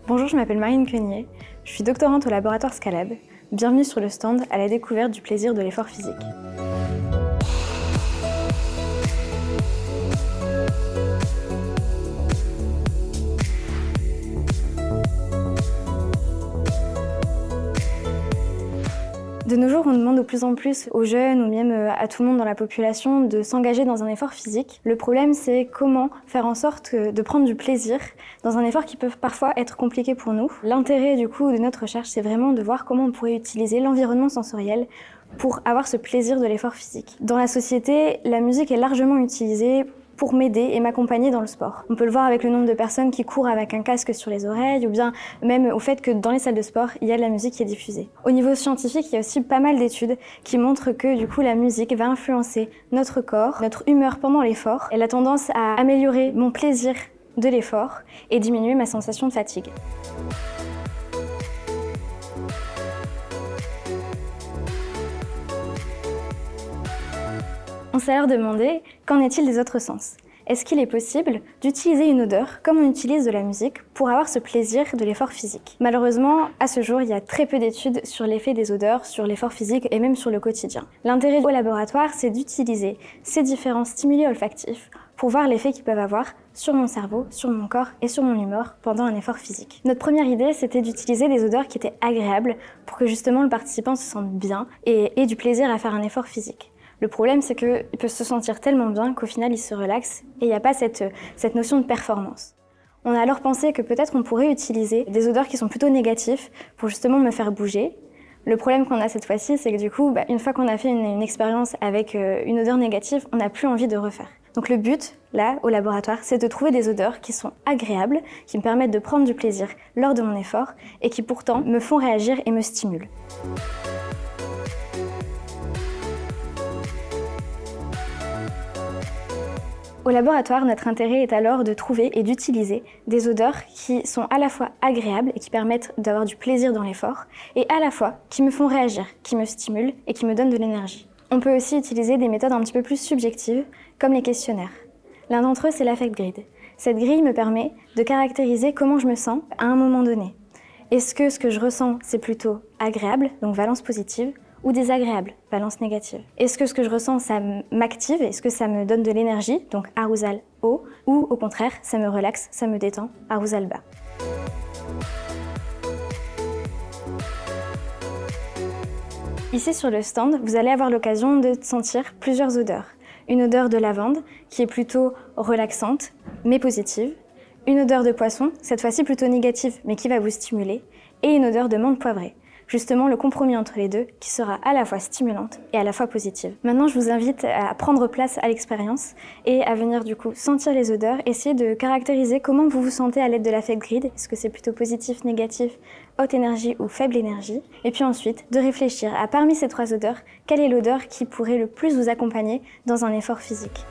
Bonjour, je m'appelle Marine Quenier, je suis doctorante au laboratoire Scalab. Bienvenue sur le stand à la découverte du plaisir de l'effort physique. De nos jours, on demande de plus en plus aux jeunes ou même à tout le monde dans la population de s'engager dans un effort physique. Le problème, c'est comment faire en sorte de prendre du plaisir dans un effort qui peut parfois être compliqué pour nous. L'intérêt du coup de notre recherche, c'est vraiment de voir comment on pourrait utiliser l'environnement sensoriel pour avoir ce plaisir de l'effort physique. Dans la société, la musique est largement utilisée pour m'aider et m'accompagner dans le sport. On peut le voir avec le nombre de personnes qui courent avec un casque sur les oreilles ou bien même au fait que dans les salles de sport, il y a de la musique qui est diffusée. Au niveau scientifique, il y a aussi pas mal d'études qui montrent que du coup la musique va influencer notre corps, notre humeur pendant l'effort. Elle a tendance à améliorer mon plaisir de l'effort et diminuer ma sensation de fatigue. On s'est alors demandé, qu'en est-il des autres sens ? Est-ce qu'il est possible d'utiliser une odeur comme on utilise de la musique pour avoir ce plaisir de l'effort physique ? Malheureusement, à ce jour, il y a très peu d'études sur l'effet des odeurs, sur l'effort physique et même sur le quotidien. L'intérêt au laboratoire, c'est d'utiliser ces différents stimuli olfactifs pour voir l'effet qu'ils peuvent avoir sur mon cerveau, sur mon corps et sur mon humeur pendant un effort physique. Notre première idée, c'était d'utiliser des odeurs qui étaient agréables pour que justement le participant se sente bien et ait du plaisir à faire un effort physique. Le problème, c'est qu'il peut se sentir tellement bien qu'au final, il se relaxe et il n'y a pas cette notion de performance. On a alors pensé que peut-être on pourrait utiliser des odeurs qui sont plutôt négatives pour justement me faire bouger. Le problème qu'on a cette fois-ci, c'est que du coup, une fois qu'on a fait une expérience avec une odeur négative, on n'a plus envie de refaire. Donc le but, là, au laboratoire, c'est de trouver des odeurs qui sont agréables, qui me permettent de prendre du plaisir lors de mon effort et qui pourtant me font réagir et me stimulent. Au laboratoire, notre intérêt est alors de trouver et d'utiliser des odeurs qui sont à la fois agréables et qui permettent d'avoir du plaisir dans l'effort, et à la fois qui me font réagir, qui me stimulent et qui me donnent de l'énergie. On peut aussi utiliser des méthodes un petit peu plus subjectives, comme les questionnaires. L'un d'entre eux, c'est l'affect grid. Cette grille me permet de caractériser comment je me sens à un moment donné. Est-ce que ce que je ressens, c'est plutôt agréable, donc valence positive, ou désagréable, valence négative. Est-ce que ce que je ressens, ça m'active? Est-ce que ça me donne de l'énergie, donc arousal haut, ou au contraire, ça me relaxe, ça me détend, arousal bas. Ici sur le stand, vous allez avoir l'occasion de sentir plusieurs odeurs. Une odeur de lavande, qui est plutôt relaxante, mais positive. Une odeur de poisson, cette fois-ci plutôt négative, mais qui va vous stimuler. Et une odeur de menthe poivrée. Justement le compromis entre les deux qui sera à la fois stimulante et à la fois positive. Maintenant, je vous invite à prendre place à l'expérience et à venir du coup sentir les odeurs, essayer de caractériser comment vous vous sentez à l'aide de l'affect grid. Est-ce que c'est plutôt positif, négatif, haute énergie ou faible énergie? Et puis ensuite, de réfléchir à parmi ces trois odeurs, quelle est l'odeur qui pourrait le plus vous accompagner dans un effort physique.